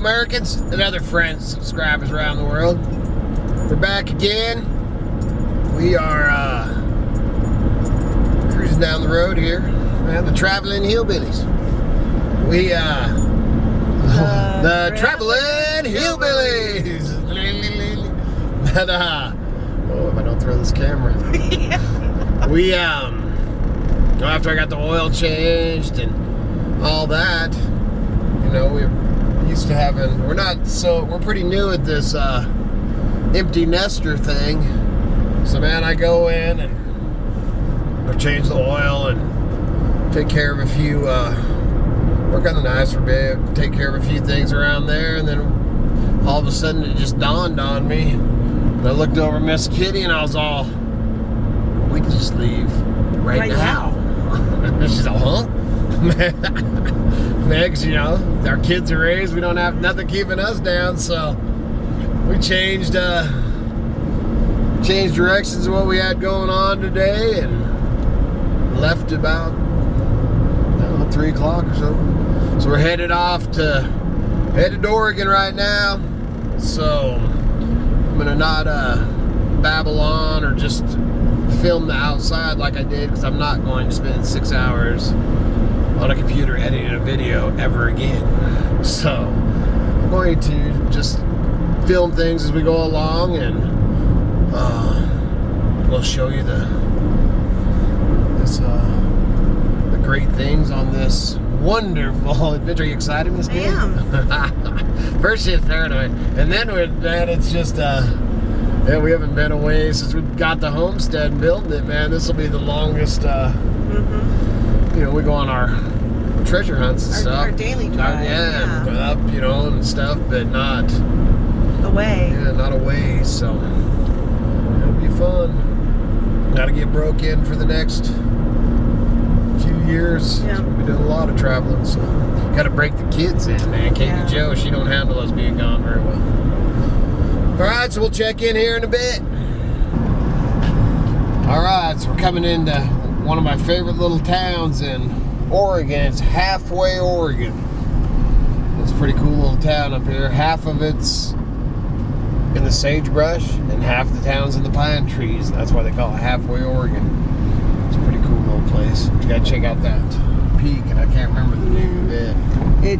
Americans and other friends, subscribers around the world. We're back again. We are cruising down the road here. Man, the traveling hillbillies. We the traveling hillbillies. But oh, if I don't throw this camera. We after I got the oil changed and all that, you know, we're used to having, we're pretty new at this empty nester thing. So man, I go in and I change the oil and take care of a few, work on the knives for a bit, take care of a few things around there, and then all of a sudden it just dawned on me. And I looked over Miss Kitty and I was all, we can just leave right now. She's all, huh? Man, because, you know, our kids are raised, we don't have nothing keeping us down, so we changed directions of what we had going on today and left about, I don't know, 3 o'clock or so. So we're headed to Oregon right now. So I'm gonna not babble on or just film the outside like I did, because I'm not going to spend 6 hours on a computer editing a video ever again. So I'm going to just film things as we go along, and we'll show you the great things on this wonderful adventure. Are you excited, Miss Kitty? I am. First she's paranoid, and then it's just yeah, we haven't been away since we got the homestead and building it, man. This will be the longest, you know, we go on our treasure hunts and stuff. Our daily drive. Yeah, and up, you know, and stuff, but not away. Yeah, not away, so it'll be fun. Gotta get broke in for the next few years. Yeah. So we'll be doing a lot of traveling, so gotta break the kids in, man. Katie Jo, she don't handle us being gone very well. Alright, so we'll check in here in a bit. Alright, so we're coming into one of my favorite little towns in Oregon. It's Halfway, Oregon. It's a pretty cool little town up here. Half of it's in the sagebrush and half the town's in the pine trees. That's why they call it Halfway, Oregon. It's a pretty cool little place. You gotta check out that peak, and I can't remember the name of it.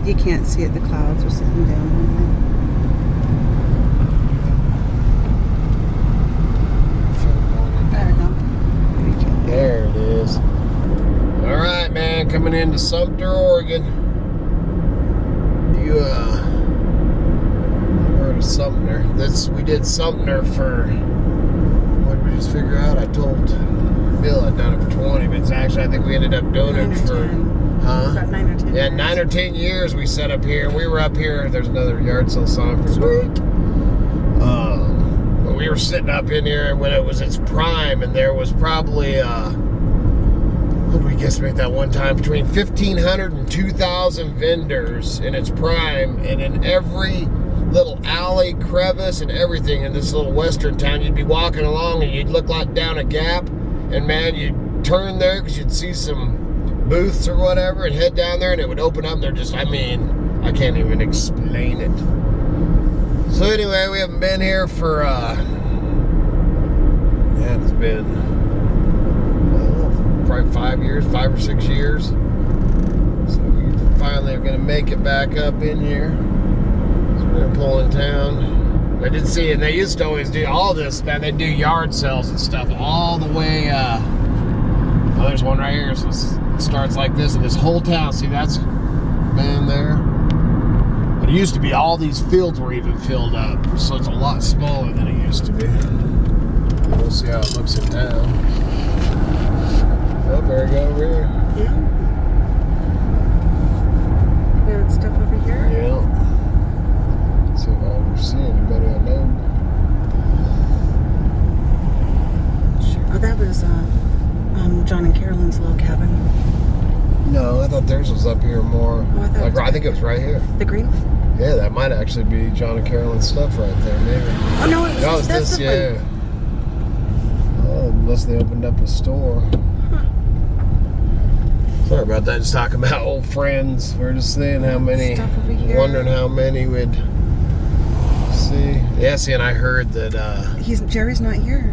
You can't see it, the clouds are sitting down. There it is. All right, man, coming into Sumpter, Oregon. You heard of Sumpter? We did Sumpter for, what did we just figure out? I told Bill I'd done it for 20, but it's actually, I think we ended up doing it for, about 9 or 10 yeah, years. 9 or 10 years we set up here. We were up here, there's another yard sale sign for sweet. We were sitting up in here when it was its prime, and there was probably, what did we guesstimate that one time? Between 1,500 and 2,000 vendors in its prime, and in every little alley, crevice, and everything in this little western town, you'd be walking along and you'd look like down a gap, and man, you'd turn there because you'd see some booths or whatever, and head down there, and it would open up, and they're just, I mean, I can't even explain it. So anyway, we haven't been here for, yeah, it's been, I don't know, probably 5 years, 5 or 6 years. So we finally are going to make it back up in here. So we're going to pull in town. I did see, and they used to always do all this, man. They do yard sales and stuff all the way, oh, there's one right here. So it starts like this, and this whole town, see, that's been there. But it used to be all these fields were even filled up, so it's a lot smaller than it used to be. We'll see how it looks in town. Oh, there we go over here. Yeah. Got stuff over here. Yeah. Let's see if I ever see anybody I know. Oh, that was John and Carolyn's little cabin. No, I thought theirs was up here more. Oh, I think it was right here. The green one? Yeah, that might actually be John and Carolyn's stuff right there, maybe. Oh, no, it was this, yeah. Oh, unless they opened up a store. Huh. Sorry about that. Just talking about old friends. We're just saying how many. Stuff over here. Wondering how many would see. Yeah, see, and I heard that. Jerry's not here.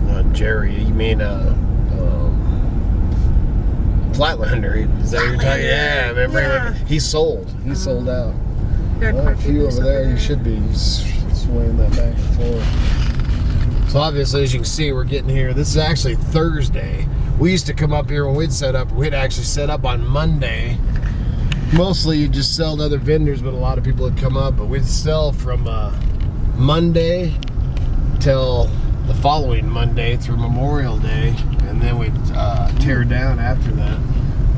Not Jerry. You mean Flatlander? Is that what you're talking? Yeah, remember? Yeah. He sold. He sold out. There are Well, quite a few over there. You should be swaying that back and forth. So obviously, as you can see, we're getting here. This is actually Thursday. We used to come up here when we'd set up. We'd actually set up on Monday. Mostly you just sell to other vendors, but a lot of people would come up. But we'd sell from Monday till the following Monday through Memorial Day, and then we'd tear down after that.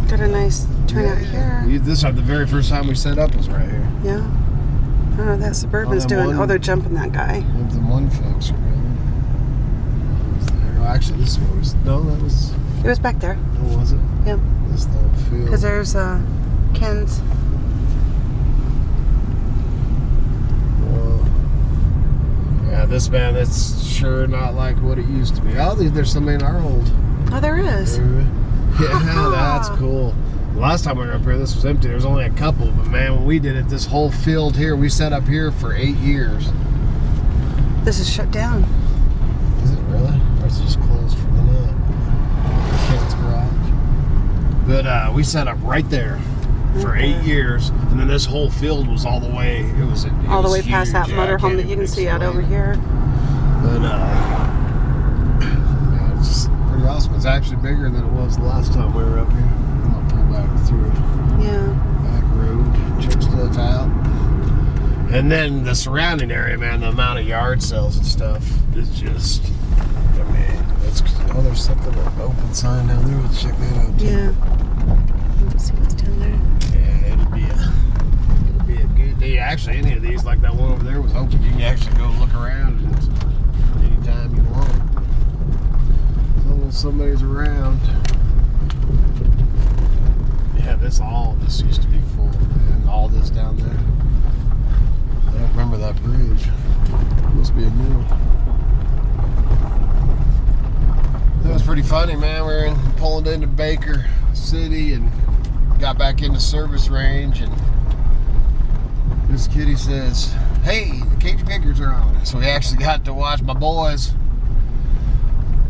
Got a nice turnout here. This the very first time we set up was right here. Yeah. Oh, that Suburban's doing. They're jumping that guy. That's the one folks. Actually, this was that was. It was back there. Oh, was it? Yeah. This the whole field. Because there's Ken's. Well, yeah, this man, it's sure not like what it used to be. I think there's somebody in our old. Oh, there is. Yeah, that's cool. Last time we were up here, this was empty. There was only a couple, but man, when we did it, this whole field here, we set up here for 8 years. This is shut down. Is it really? Or is it just closed for the night? Ken's garage. But we set up right there for 8 years, and then this whole field was all the way. It was all the way huge. past that motorhome that you can see out over here. But yeah, it's just pretty awesome. It's actually bigger than it was the last time we were up here. I'm gonna pull back through back road, check stuff out. And then the surrounding area, man, the amount of yard sales and stuff is just, I mean, it's, oh, there's something, an open sign down there. Let's check that out too. Yeah. Let's see what's down there. Yeah, it'll be a good day. Actually, any of these, like that one over there was open. You can actually go look around anytime you want. As long as somebody's around. Yeah, this used to be full, man. All this down there. I don't remember that bridge. It must be a new one. That was pretty funny, man. We were pulling into Baker City and got back into service range, and this kitty says, "Hey, the cage pickers are on." So we actually got to watch my boys.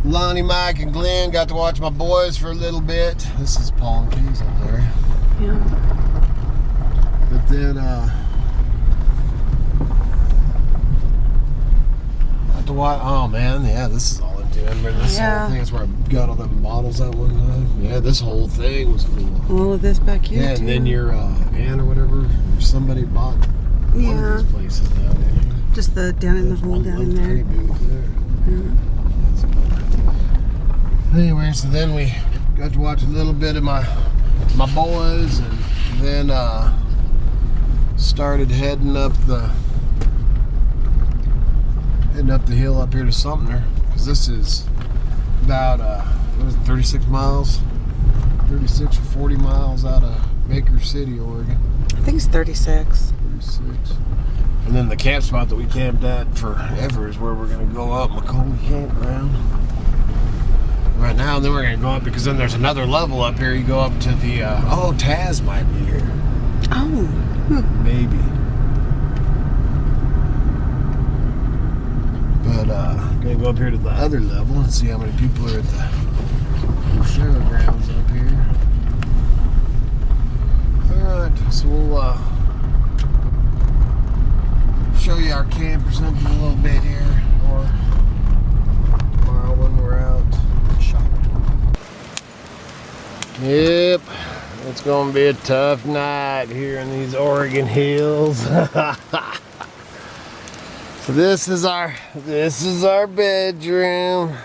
Lonnie, Mike, and Glenn got to watch my boys for a little bit. This is Paul and Keys up there. Yeah. But then, to watch. Oh man, yeah, this is all empty. Remember this whole thing? That's where I got all them bottles that one time. Yeah, this whole thing was full. All of this back here. Yeah, and then your aunt or whatever, somebody bought one of these places down in here. Just down in the hole down in there. Anyway, so then we got to watch a little bit of my boys, and then started heading up the hill up here to Sumpter, because this is about 36 miles, 36 or 40 miles out of Baker City, Oregon. I think it's 36. 36. And then the camp spot that we camped at forever is where we're going to go up, McCollum Campground. Right now, and then we're going to go up, because then there's another level up here. You go up to the, Taz might be here. Oh. Maybe. But, going to go up here to the other level and see how many people are at the fairgrounds up here. Alright, so we'll, show you our camp or something a little bit here, or tomorrow when we're out shopping. Yep, it's gonna be a tough night here in these Oregon hills. So this is our bedroom,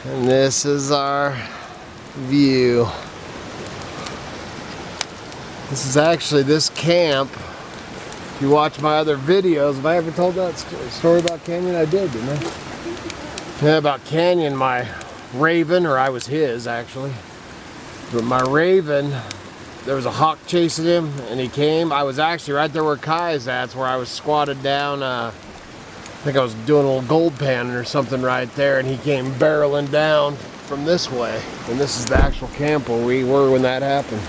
and this is our view. This is actually this camp. If you watch my other videos, have I ever told that story about Canyon? I did, didn't I? Yeah, about Canyon, my Raven, or I was his actually. But my Raven, there was a hawk chasing him, and he came. I was actually right there where Kai's at, where I was squatted down. I think I was doing a little gold panning or something right there, and he came barreling down from this way, and this is the actual camp where we were when that happened.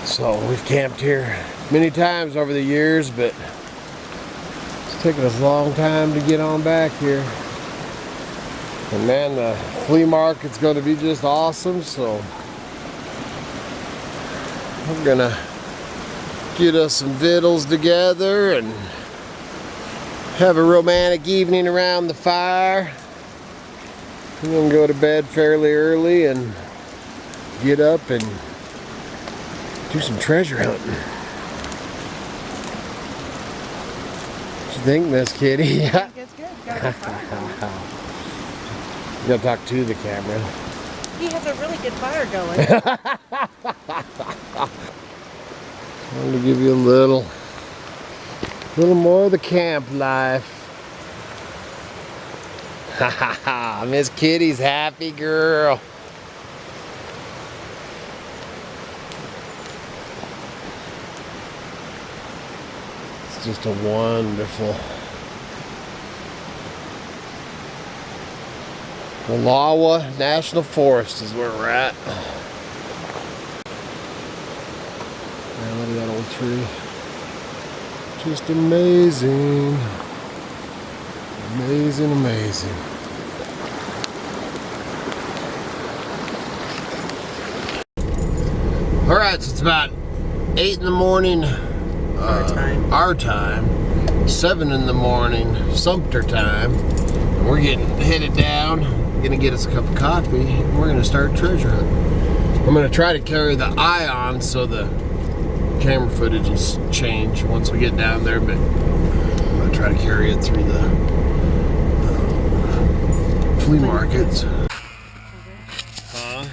So we've camped here many times over the years, but it's taken us a long time to get on back here. And man, the flea market's going to be just awesome, so we're gonna get us some victuals together and have a romantic evening around the fire. And then go to bed fairly early and get up and do some treasure hunting. What you think, Miss Kitty? I think it's good. Got a good fire going. You gotta talk to the camera. He has a really good fire going. I'm gonna give you a little more of the camp life. Ha ha ha! Miss Kitty's happy girl. It's just a wonderful Wallowa National Forest is where we're at. Man, look at that old tree. Just amazing. Amazing, amazing. Alright, so it's about 8 in the morning. Our time. 7 in the morning, Sumpter time. And we're getting headed down. Gonna get us a cup of coffee. And we're gonna start treasure hunting. I'm gonna try to carry the eye on so the camera footage is changed once we get down there, but I'm gonna try to carry it through the flea markets. Huh?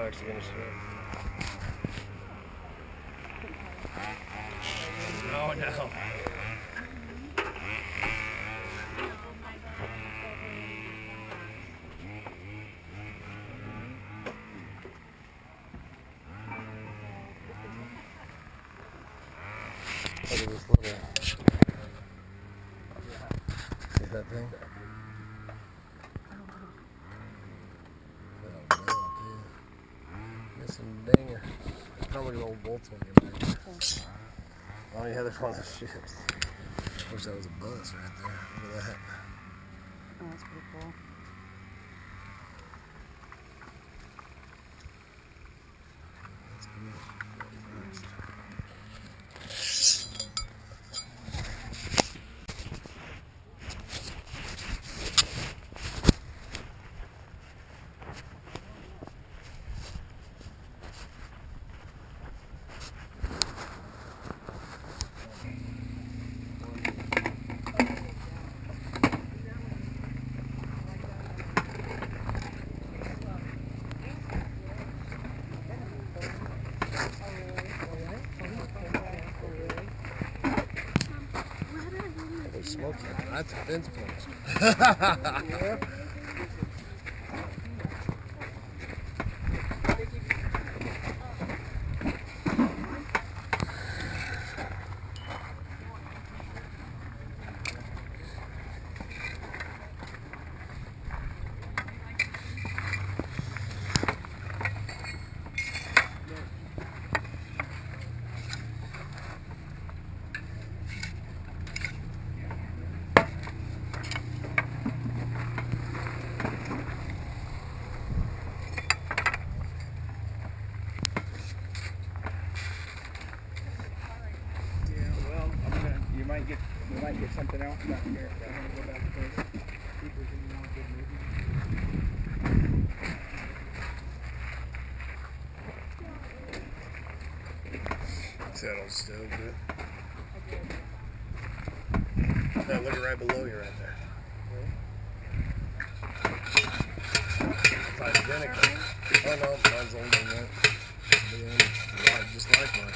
Actually gonna swim. Oh no. Look at this little. See that thing? Some dinger. Probably an old bolts on your back. Oh yeah, they're one of those ships. Wish that was a bus right there. Look at that. Oh, that's pretty cool. That's cool. Smoking. That's a fence post. Yeah. We might get something else back here. I'm gonna go back to people who want good movie. Settles still good. Now look right below you right there. It's identical. Oh no, mine's older than that. Yeah, just like mine.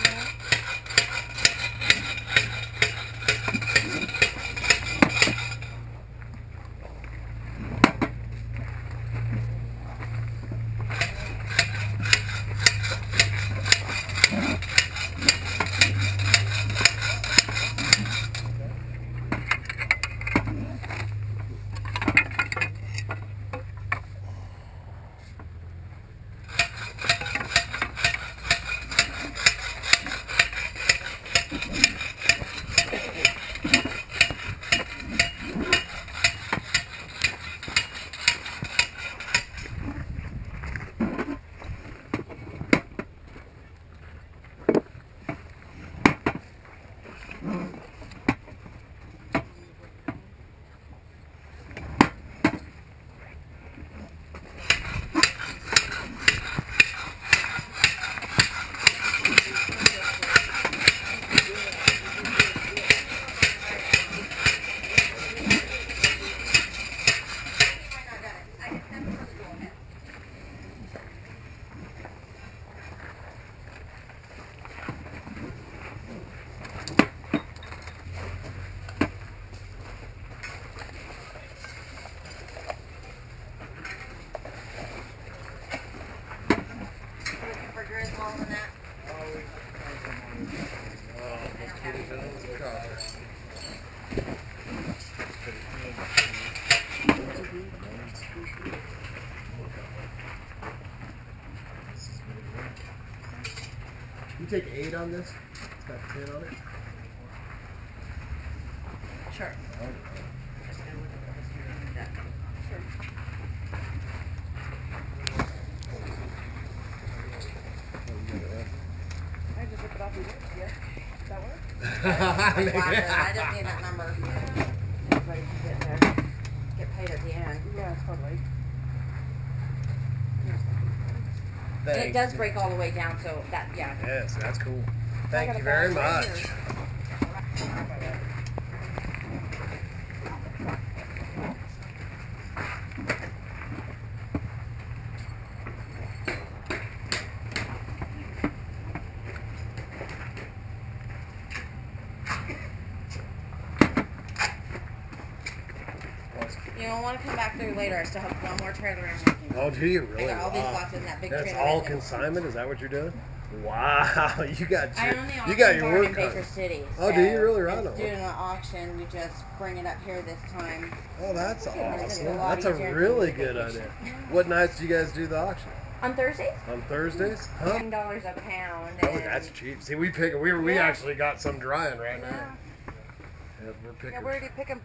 You take 8 on this? It's got 10 on it? Sure. Oh. Sure. I just looked it up and yeah. Does that work? I just need that number. Everybody can get there. Get paid at the end. Yeah, totally. And it does break all the way down, so that, yeah. Yes, that's cool. Thank you very much. You don't want to come back through later. I still have one more trailer I'm working on. Oh, do you really? I got all these boxes in that big trailer. That's all consignment? Is that what you're doing? Wow, you got I own the you got auction your barn work in cut. Baker City. Oh, do you really? Right on. Doing an auction, we just bring it up here this time. Oh, that's It's awesome. a lot That's a easier really than good vacation. idea. What nights do you guys do the auction? On Thursdays? On Thursdays? Huh? $10 a pound. Oh, that's cheap. See, we Yeah. actually got some drying right now. Yeah. Yep, we're picking. Yeah, where do you pick them?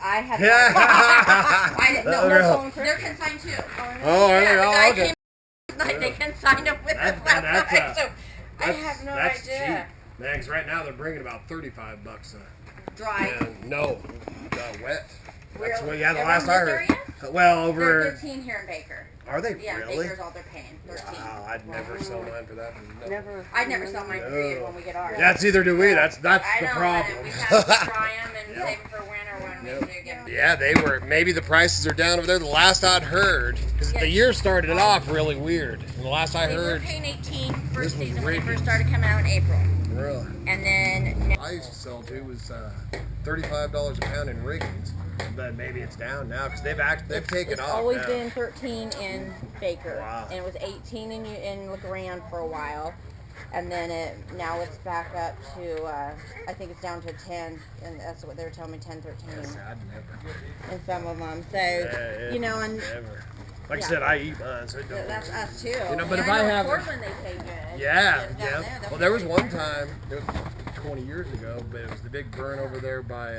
I have Yeah. I didn't know. Oh, They're consigned too. Oh, really? Yeah, the Oh, guy okay. came last night, they consigned them with us last night, so I have no that's idea. cheap. Man, 'cause right now they're bringing about $35 Dry. no, wet. That's Really? what, yeah, the Everyone's last I in heard. there Well, They're over. 13 here in Baker. Are they Yeah, really? Baker's all they're paying. 13. Wow, I'd never sell mine for that. No. Never. I'd never sell mine period when we get ours. That's either do we. That's I the know, problem. We have to dry them and save them for winter when we do get them. Yeah, they were. Maybe the prices are down over there. The last I'd heard, because the year started off really weird. And the last I We were heard, paying 18 first This was season when they rigged. first started coming out in April. really. And then I used to sell to was $35 a pound in riggings, but maybe it's down now because they've taken it's off. always now. been 13 in Baker. Wow. And it was 18 in LeGrand for a while. And then now it's back up to, I think it's down to 10, and that's what they were telling me, 10, 13 Yes, I'd never. in some of them. So, Yeah, you know, and never. Like yeah. I said, I eat mine, so it don't. that's us too. You know, but and if I know have- Portland, they pay good. Yeah, Down yeah. there, Well, there was one time, it was 20 years ago, but it was the big burn over there by.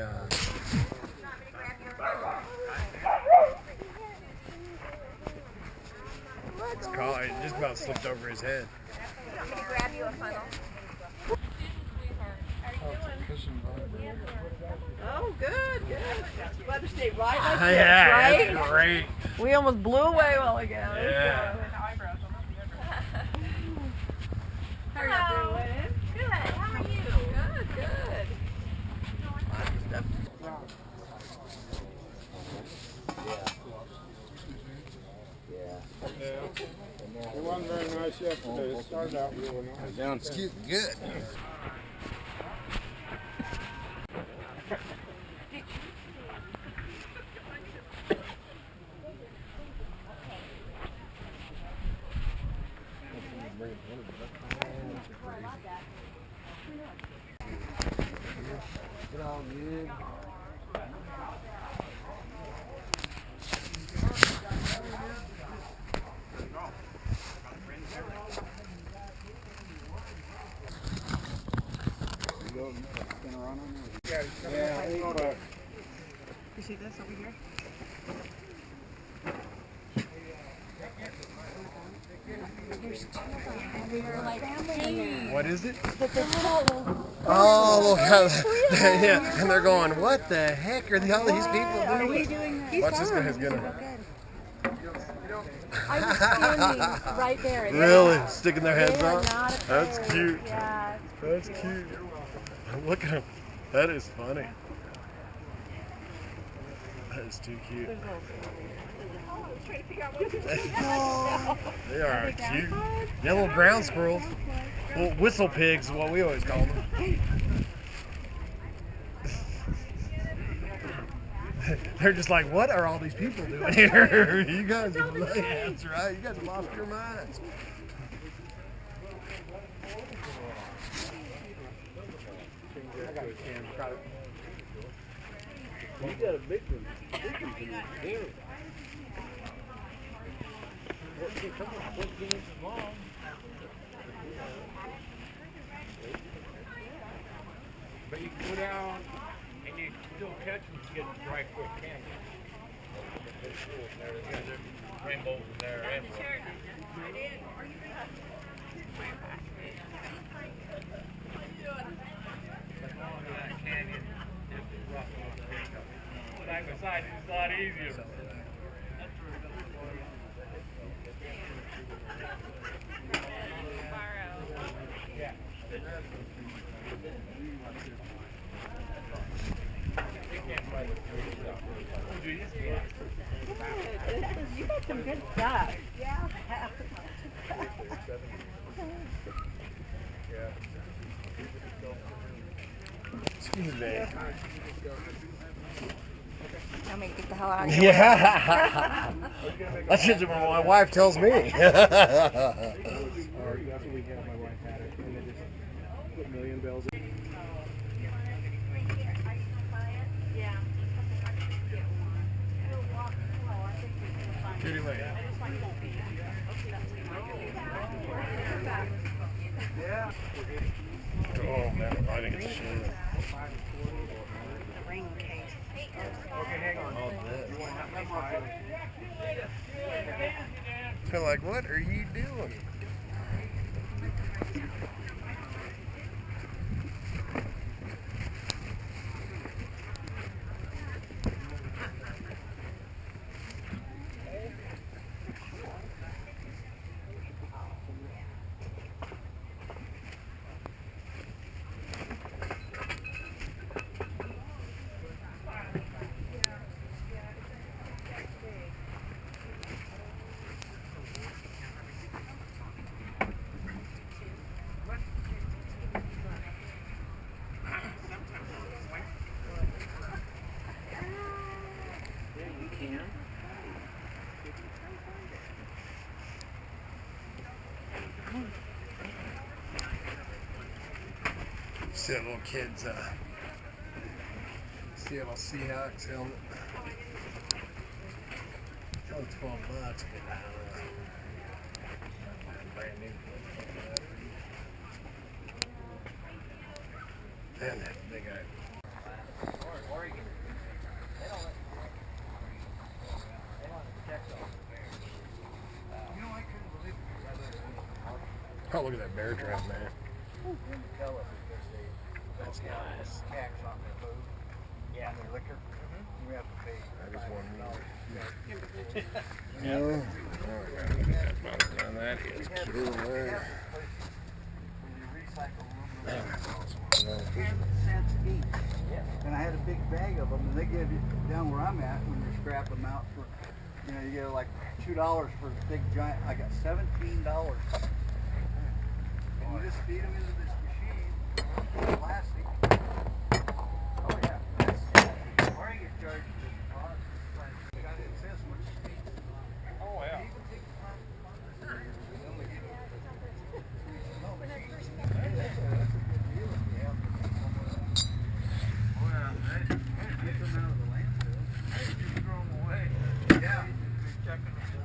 It's called. It just about slipped over his head. Want me to grab you a funnel? Oh, good. Glad to stay right like this, Yeah, right? it's great. We almost blew away a while ago. Yeah. How are you doing? Good. How are you? Good. It wasn't very nice yesterday. It started out really nice. Excuse me, good. You see this over here? What is it? Oh, look how yeah, and they're going, what the heck are all these people doing? Watch this guy's gonna. I was standing right there. Really? Sticking their heads They are up? not afraid. That's cute. Yeah, That's cute. Look at him. That is funny. That is too cute. They are cute. Yeah, little ground squirrels. Little whistle pigs is what we always call them. They're just like, what are all these people doing here? You guys, that's right. You guys lost your minds. You got a big one. Big one in there. What inches long? But you can go down and you still catch them to get dry quick candy. There's rainbows in there and side by side, it's a lot easier. You got some good stuff. Yeah. Excuse me. Tell me to get the hell out of here. Yeah. That's just what my wife tells me. Or that's what we had. My wife had it, and they just put million bells in. Yeah. Oh man, I think it's shit. The ring case. Okay, hang on. All this. Feel like, what are you doing? See that little kid's Seattle Seahawks helmet. It's only $12, but brand new. Man, that big guy. Oh, look at that bear trap, man. That's nice. Yeah, and liquor. We have to pay. I just want more. No. Oh, look at that bottle. Now that is cool, man. That's awesome. And I had a big bag of them, and they give you, down where I'm at, when you scrap them out for, you know, you get like $2 for a big giant. I got $17. And you just feed them into this machine, plastic. Oh yeah, that's, or you get charged for the cost. It says what you feed. Oh yeah.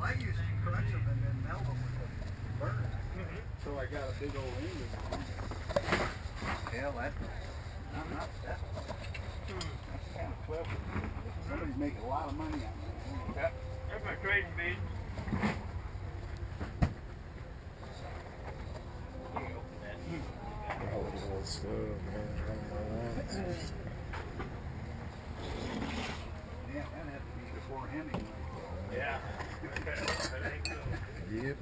I used to crunch them and then melt them with a burner. So I got a big old ring in there. Yeah, that's kind of clever. Somebody's making a lot of money on that. Yep. There's my trading bead. Old stuff, man. Yeah, that had to be before Hemming. Yeah. Yep.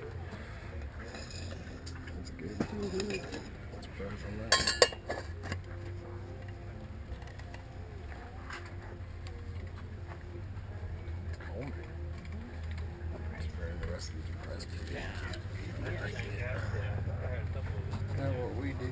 That's good. That's better from that. Homemade. Sparing the rest of the depressed people. That's what we do.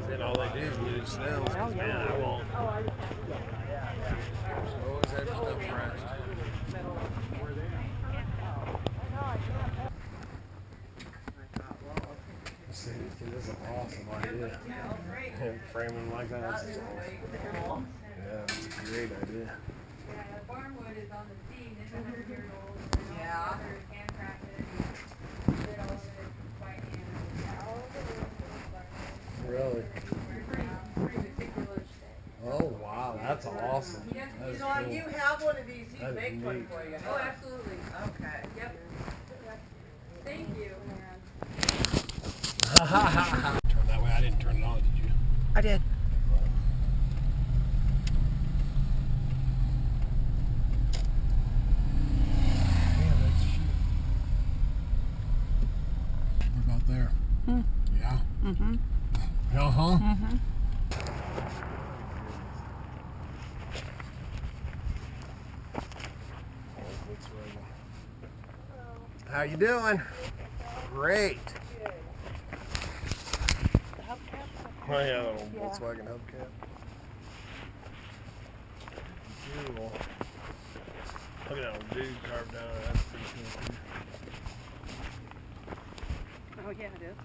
Then all they do is use smells. Man, I won't. Always have stuff fresh. See, this is an awesome idea. Framing like that, that's awesome. Yeah, that's a great idea. Barnwood is on the scene. It's 100 years old. Yeah. They're handcrafted. Did all of it by hand. Really? Pretty meticulous. Oh, wow, that's awesome. Yes, That is So if cool. you have one of these, That he'd is make one neat. for you. Oh, absolutely. Okay. Yep. Thank you. Turn that way. I didn't turn it on, did you? I did. Yeah, that's shit. What about there? Yeah. Mm-hmm. Uh-huh. Mm-hmm. How you doing? Great. Oh yeah, the old Volkswagen hubcap. Cool. Look at that old dude carved down. That's pretty cool. Oh, yeah, it is.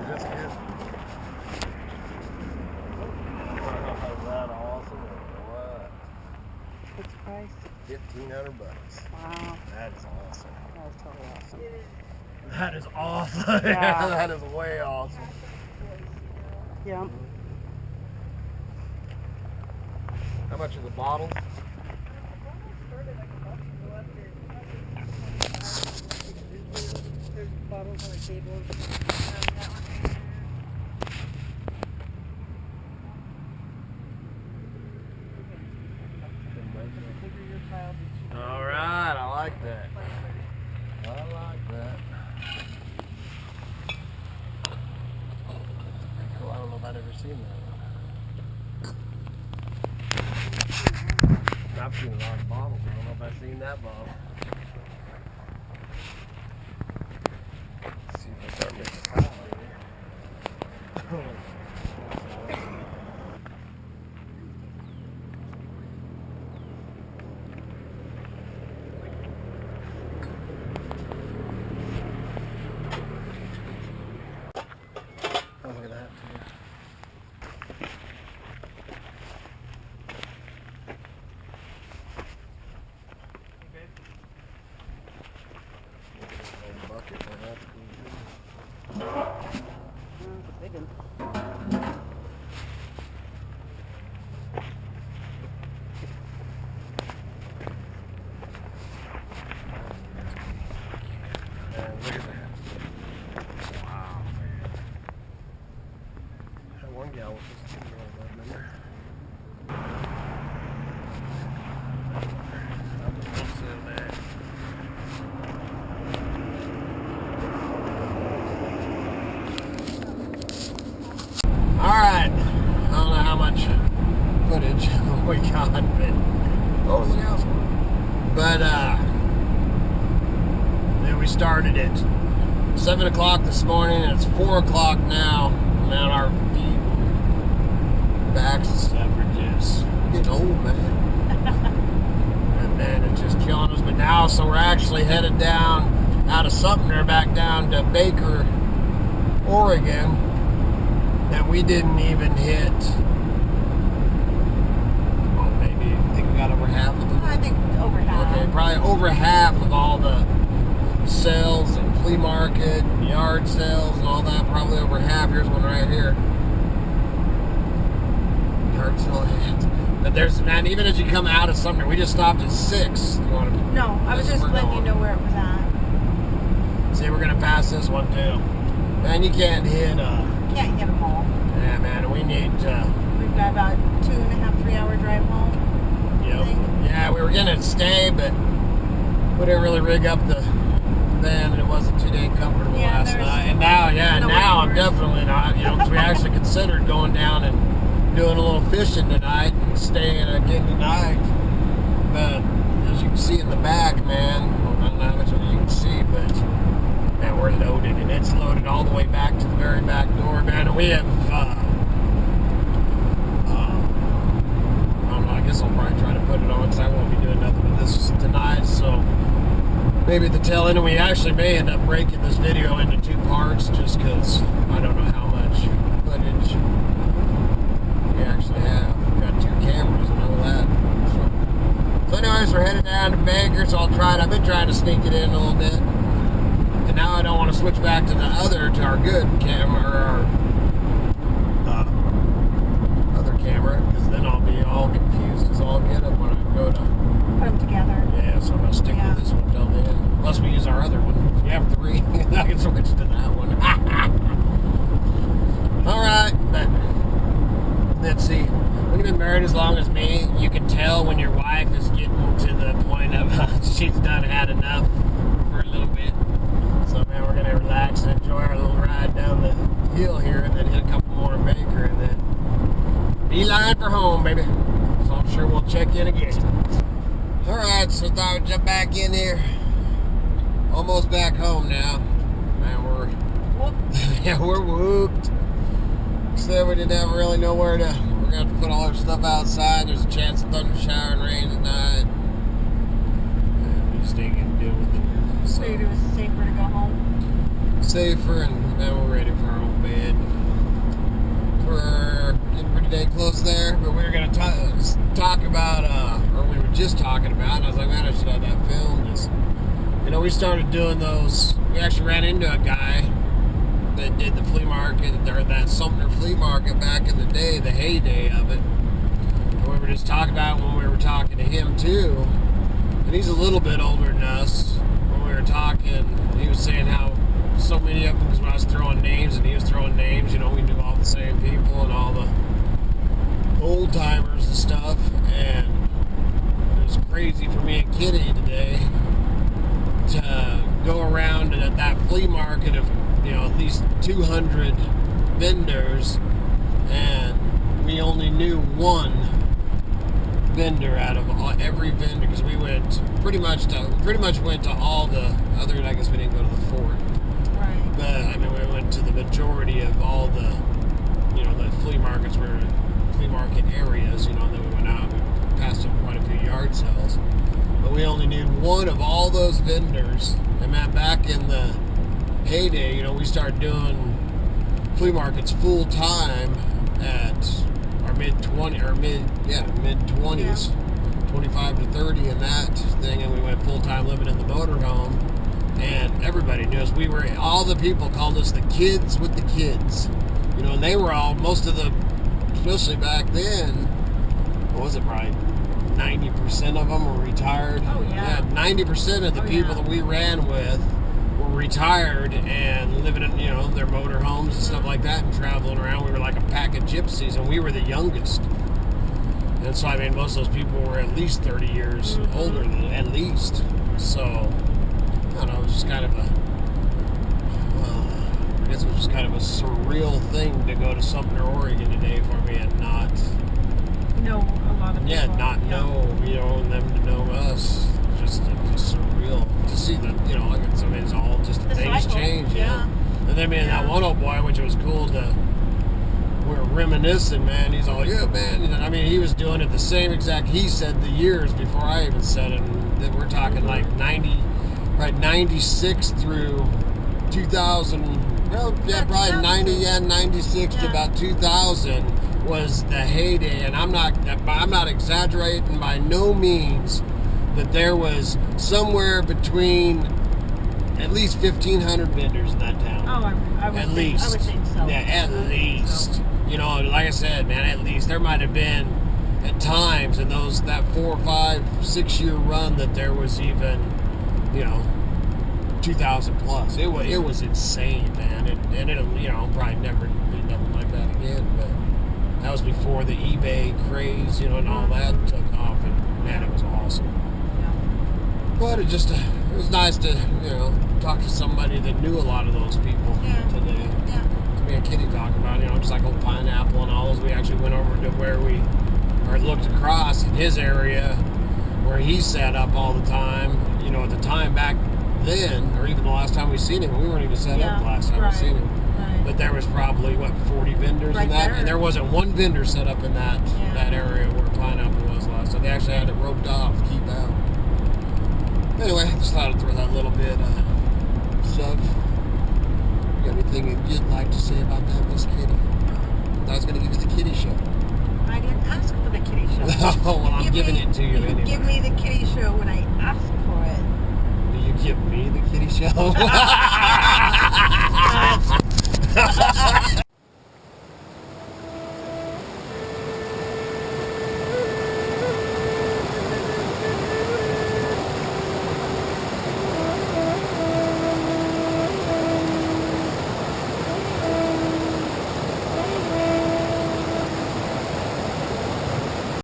That's good. Is that awesome or what? What's the price? $1,500. Wow. That is awesome. That was totally awesome. That is awesome. Yeah. That is way awesome. Yeah. How much are the bottles? There's bottles on the table. All right, I like that. I like that. Pretty cool. I don't know if I'd ever seen that. I've seen a lot of bottles. I don't know if I've seen that bottle. Let's see if I start making pie. Oh, look at that, too. big one. Look at that. Wow, man. That one gal was just a remember. Alright, I don't know how much footage we got, but oh, look out. But then we started at 7 o'clock this morning, and it's 4 o'clock now. Man, our feet, backs and stuff are just getting old, man. And man, it's just killing us. But now, so we're actually headed down out of Sumpter back down to Baker, Oregon. And we didn't even hit, well, maybe, I think we got over half of them. I think over half. Okay, probably over half of all the sales and flea market, yard sales and all that, probably over half. Here's one right here. Yard sale hands. But there's, man, even as you come out of Sumpter, we just stopped at 6. You want to, No, I was just letting you know where it was at. See, we're going to pass this one too. Man, you can't hit, Can't hit them all. yeah, man, we need, We've got about 2.5, 3 hour drive home. yep. Yeah, we were gonna stay, but we didn't really rig up the van, and it wasn't too dang comfortable Yeah, last night. And now, now I'm definitely not, you know, because we actually considered going down and doing a little fishing tonight and staying again tonight. But as you can see in the back, man, well, I don't know how much of it you can see, but man, we're loaded, and it's loaded all the way back to the very back door, man. And we have, I don't know, I guess I'll probably try to put it on because I won't be doing nothing with this tonight. So maybe at the tail end, and we actually may end up breaking this video into 2 parts just because I don't know how much footage we actually have. We've got 2 cameras and all that. So anyways, we're headed down to Baker, so I've been trying to sneak it in a little bit. And now I don't want to switch back to to our good camera, or our other camera, because then I'll be all confused as all get up when I go to Put them together. yeah, so I'm going to stick with this one till the end. Unless we use our other one. We have 3. I can switch to that one. Alright, but let's see. When you've been married as long as me, you can tell when your wife is getting to the point of she's done had enough for a little bit. So man, we're going to relax and enjoy our little ride down the hill here, and then hit a couple more in Baker, and then beeline for home, baby. So I'm sure we'll check in again. Alright, so I thought I'd jump back in here. Almost back home now. Man, we're yeah, we're whooped. So we didn't have really know where to. We're gonna have to put all our stuff outside. There's a chance of thunder shower and rain tonight. And we just ain't gonna deal with it. So it was safer to go home. Safer, and now we're ready for our own bed. We're getting pretty dang close there, but we were gonna talk about, or we were just talking about, and I was like, man, I should have that filmed. Just, you know, we started doing those. We actually ran into a guy that did the flea market, or that Sumpter flea market back in the day, the heyday of it. And we were just talking about it when we were talking to him too, and he's a little bit older than us. When we were talking, he was saying how so many of them, because when I was throwing names and he was throwing names, you know, we knew all the same people and all the old timers and stuff, and it was crazy for me and Kitty today to go around at that flea market of, you know, at least 200 vendors, and we only knew one vendor out of every vendor, because we went pretty much went to all the other. I guess we didn't go to the fort, Right. but I mean we went to the majority of all the, you know, the flea markets were flea market areas. You know, and then we went out. We passed up quite a few yard sales, but we only knew one of all those vendors. And man, back in the heyday, you know, we started doing flea markets full time at our mid-20s, 25 to 30 in that thing, and we went full time living in the motorhome, and everybody knew us. All the people called us the kids with the kids. You know, and they were all, most of the, especially back then, what was it, probably 90% of them were retired. Oh, yeah. 90% of the people that we ran with were retired and living in, you know, their motor homes and stuff like that and traveling around. We were like a pack of gypsies, and we were the youngest. And so, I mean, most of those people were at least 30 years older, at least. So, I don't know, it was just kind of a, I guess it was just kind of a surreal thing to go to Sumpter, Oregon today for me and not know a lot of people. Yeah, not know, you know, them to know us. Just surreal to see the, you know, like it's, I mean, it's all just The things cycle, change, yeah. And then, man, that one old boy, which was cool to, we were reminiscing, man. He's all, yeah, man. And I mean, he was doing it the same exact, he said the years before I even said it. And that we're talking like 96 through 2000, well, yeah, probably 90, 96 to about 2000 was the heyday. And I'm not exaggerating by no means, that there was somewhere between at least 1,500 vendors in that town. Oh, I would At think, least. I would think so. Yeah, at least. So. You know, like I said, man, at least there might have been at times in that 4, 5, 6 year run that there was even, you know, 2,000 plus. It was insane, man. And it'll, you know, probably never be nothing like that again. But that was before the eBay craze, you know, and all that took off. And man, it was awesome. But it was nice to, you know, talk to somebody that knew a lot of those people today. Yeah. Me and Kitty talk about, you know, just like old Pineapple and all those. We actually went over to where looked across in his area where he set up all the time. You know, at the time back then, or even the last time we seen him, we weren't even set up the last time we seen him. Right. But there was probably, 40 vendors in that? There. And there wasn't one vendor set up in that area where Pineapple was last time. They actually had it roped off to keep out. Anyway, just thought I'd throw that little bit stuff. You got anything you'd like to say about that, Miss Kitty? I was going to give you the kitty show. I didn't ask for the kitty show. Oh, well, I'm giving it to you anyway. Give me the kitty show when I ask for it. Will you give me the kitty show?